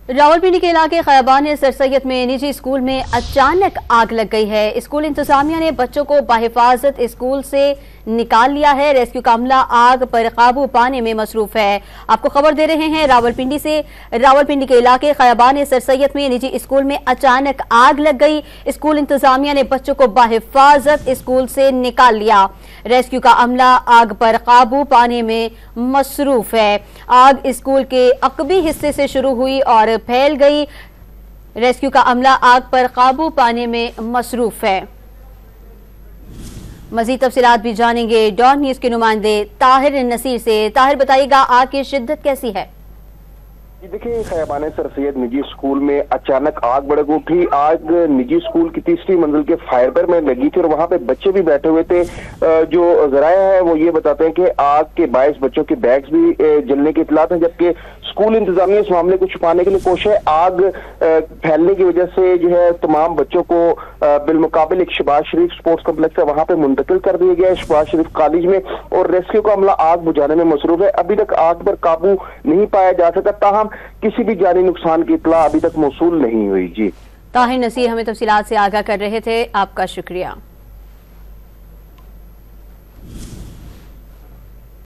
रावलपिंडी के इलाके खैबान सर सैयद में निजी स्कूल में अचानक आग लग गई है। स्कूल इंतजामिया ने बच्चों को बाहिफाजत स्कूल से निकाल लिया है। रेस्क्यू का अमला आग पर काबू पाने में मसरूफ है। आपको खबर दे रहे हैं रावलपिंडी से। रावलपिंडी के इलाके खैबान सर सैयद में निजी स्कूल में अचानक आग लग गई। स्कूल इंतजामिया ने बच्चों को बाहिफाजत स्कूल से निकाल लिया। रेस्क्यू का अमला आग पर काबू पाने में मसरूफ है। आग स्कूल के अकबी हिस्से से शुरू हुई और फैल गई। रेस्क्यू का अमला आग पर काबू पाने में मसरूफ है। मजीद तफसीलात भी जानेंगे डॉन न्यूज के नुमाइंदे ताहिर नसीर से। ताहिर, बताइएगा आग की शिद्दत कैसी है? देखिए, खैबान सर सैयद निजी स्कूल में अचानक आग भड़क उठी। आग निजी स्कूल की तीसरी मंजिल के फायर में लगी थी और वहां पे बच्चे भी बैठे हुए थे। जो जराया है वो ये बताते हैं कि आग के बायस बच्चों के बैग्स भी जलने की इतलात है, जबकि स्कूल इंतजामिया इस मामले को छुपाने के लिए कोशिश है। आग फैलने की वजह से जो है तमाम बच्चों को बिलमुकाबिल एक शहबाज शरीफ स्पोर्ट्स कॉम्प्लेक्स है वहां पे मुंतकिल कर दिया गया है, शहबाज शरीफ कॉलेज में, और रेस्क्यू का अमला आग बुझाने में मसरूफ है। अभी तक आग पर काबू नहीं पाया जा सका, ताहम किसी भी जानी नुकसान की इत्तला अभी तक मौसूल नहीं हुई। जी, ताहिर नसीर हमें तफसीलात से आगाह कर रहे थे, आपका शुक्रिया।